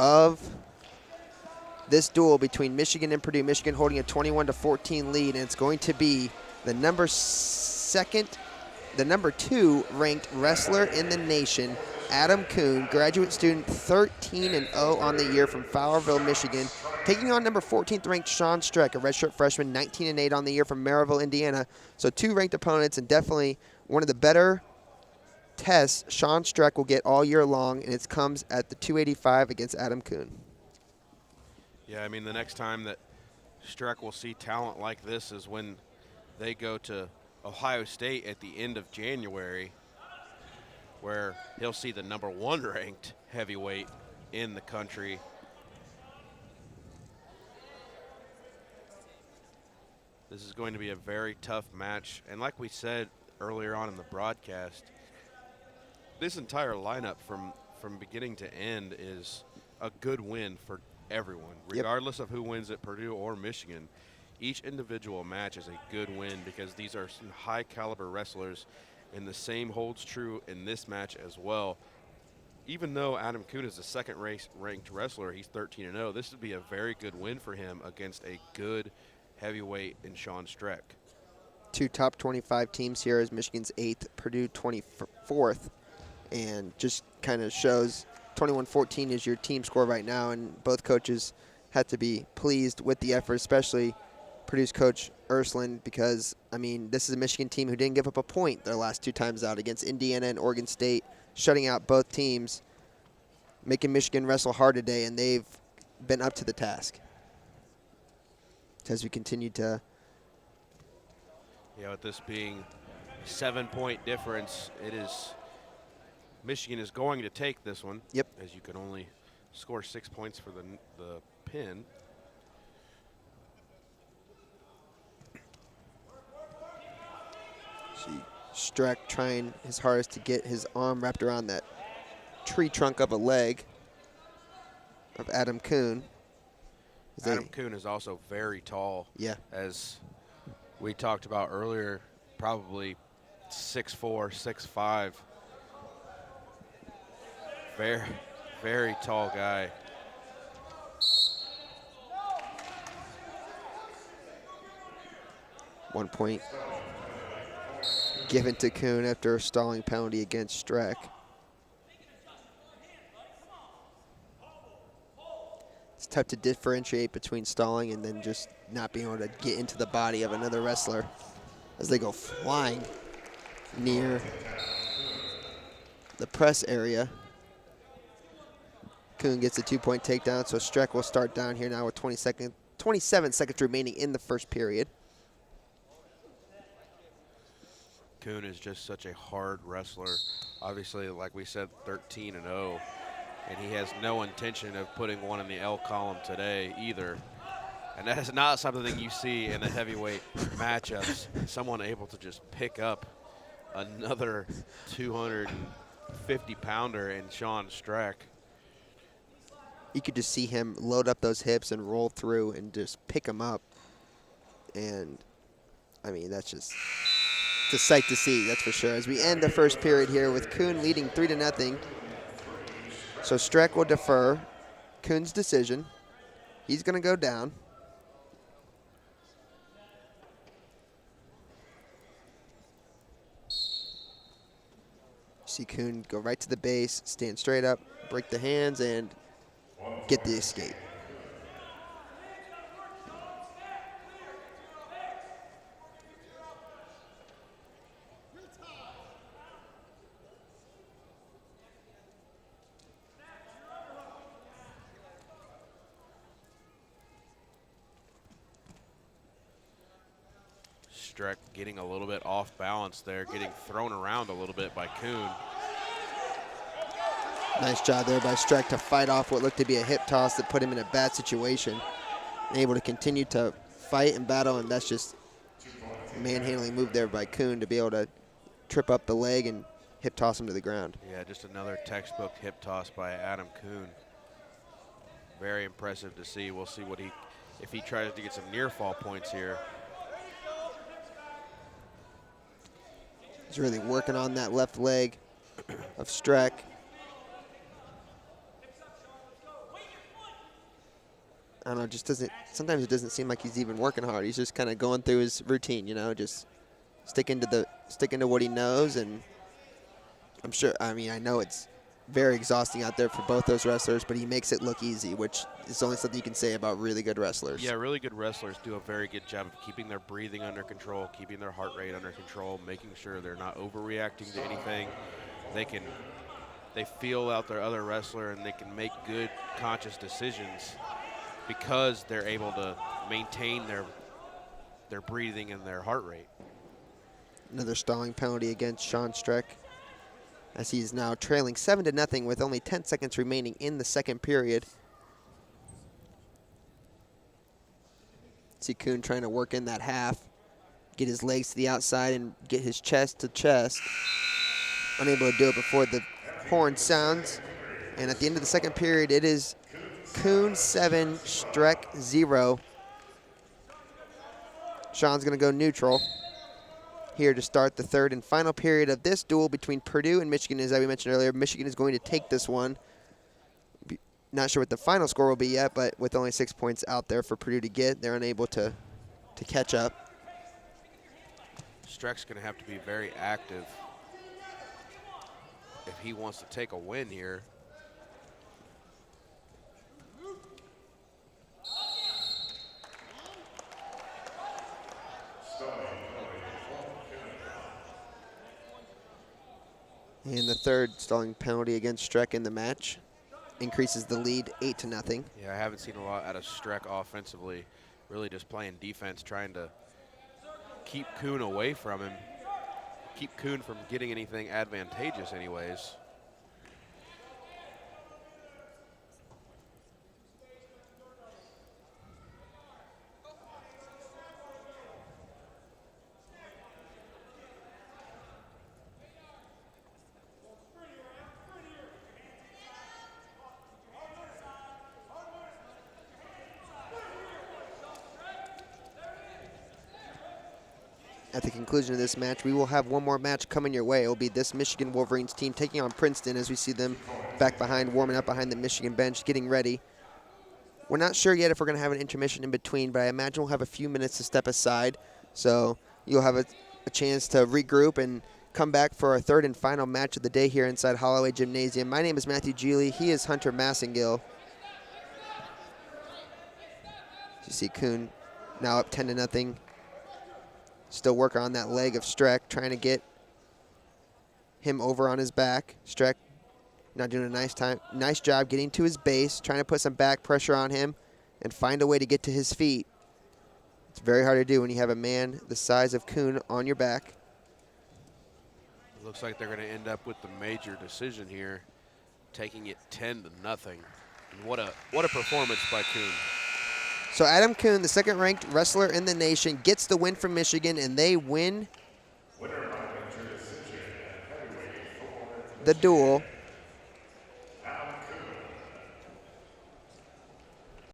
of this duel between Michigan and Purdue. Michigan holding a 21-14 lead, and it's going to be the number 2 ranked wrestler in the nation, Adam Coon, graduate student, 13-0 on the year from Fowlerville, Michigan, taking on number 14th ranked Shawn Streck, a redshirt freshman, 19-8 on the year from Maryville, Indiana. So 2 ranked opponents, and definitely one of the better tests Shawn Streck will get all year long, and it comes at the 285 against Adam Coon. Yeah, I mean, the next time that Streck will see talent like this is when they go to Ohio State at the end of January, where he'll see the number 1 ranked heavyweight in the country. This is going to be a very tough match. And like we said earlier on in the broadcast, this entire lineup from beginning to end is a good win for everyone, regardless of who wins at Purdue or Michigan. Each individual match is a good win because these are some high caliber wrestlers, and the same holds true in this match as well. Even though Adam Coon is the second ranked wrestler, he's 13-0. This would be a very good win for him against a good heavyweight in Shawn Streck. 2 top 25 teams here as Michigan's 8th, Purdue 24th, and just kind of shows 21-14 is your team score right now, and both coaches had to be pleased with the effort, especially Purdue's coach Ursland, because, I mean, this is a Michigan team who didn't give up a point their last 2 times out against Indiana and Oregon State, shutting out both teams, making Michigan wrestle hard today, and they've been up to the task. As we continue to... Yeah, with this being a 7-point difference, it is... Michigan is going to take this one. Yep. As you can only score 6 points for the pin. See Streck trying his hardest to get his arm wrapped around that tree trunk of a leg of Adam Coon. Adam Coon is also very tall. Yeah. As we talked about earlier, probably 6'4", 6'5". Very, very tall guy. One point given to Coon after a stalling penalty against Streck. It's tough to differentiate between stalling and then just not being able to get into the body of another wrestler as they go flying near the press area. Coon gets a 2-point takedown, so Streck will start down here now with 27 seconds remaining in the first period. Coon is just such a hard wrestler. Obviously, like we said, 13-0, and he has no intention of putting one in the L column today either. And that is not something that you see in the heavyweight matchups, someone able to just pick up another 250-pounder in Shawn Streck. You could just see him load up those hips and roll through and just pick him up. And, I mean, that's just it's a sight to see, that's for sure. As we end the first period here with Coon leading 3-0. So Streck will defer Coon's decision. He's going to go down. See Coon go right to the base, stand straight up, break the hands, and get the escape. Streck getting a little bit off balance there, getting thrown around a little bit by Coon. Nice job there by Streck to fight off what looked to be a hip toss that put him in a bad situation. And able to continue to fight and battle, and that's just a manhandling move there by Coon to be able to trip up the leg and hip toss him to the ground. Yeah, just another textbook hip toss by Adam Coon. Very impressive to see. We'll see if he tries to get some near fall points here. He's really working on that left leg of Streck. don't know, just doesn't, sometimes it doesn't seem like he's even working hard. He's just kind of going through his routine, you know, just sticking to what he knows. And I'm sure, I mean, I know it's very exhausting out there for both those wrestlers, but he makes it look easy, which is only something you can say about really good wrestlers. Yeah, really good wrestlers do a very good job of keeping their breathing under control, keeping their heart rate under control, making sure they're not overreacting to anything. They feel out their other wrestler, and they can make good, conscious decisions because they're able to maintain their breathing and their heart rate. Another stalling penalty against Shawn Streck, as he's now trailing 7-0 with only 10 seconds remaining in the second period. See Coon trying to work in that half, get his legs to the outside and get his chest to chest. Unable to do it before the horn sounds. And at the end of the second period, it is Coon 7, Streck 0. Shawn's going to go neutral here to start the third and final period of this duel between Purdue and Michigan. As we mentioned earlier, Michigan is going to take this one. Not sure what the final score will be yet, but with only 6 points out there for Purdue to get, they're unable to catch up. Streck's going to have to be very active if he wants to take a win here. And the third stalling penalty against Streck in the match increases the lead 8-0. Yeah, I haven't seen a lot out of Streck offensively. Really just playing defense, trying to keep Coon away from him. Keep Coon from getting anything advantageous anyways. At the conclusion of this match, we will have one more match coming your way. It will be this Michigan Wolverines team taking on Princeton, as we see them back behind, warming up behind the Michigan bench, getting ready. We're not sure yet if we're going to have an intermission in between, but I imagine we'll have a few minutes to step aside. So you'll have a chance to regroup and come back for our third and final match of the day here inside Holloway Gymnasium. My name is Matthew Geely. He is Hunter Massengill. You see Coon now up 10-0. Still working on that leg of Streck, trying to get him over on his back. Streck not doing a nice job getting to his base, trying to put some back pressure on him and find a way to get to his feet. It's very hard to do when you have a man the size of Coon on your back. It looks like they're going to end up with the major decision here, taking it 10-0. And what a performance by Coon. So Adam Coon, the second-ranked wrestler in the nation, gets the win from Michigan, and they win the duel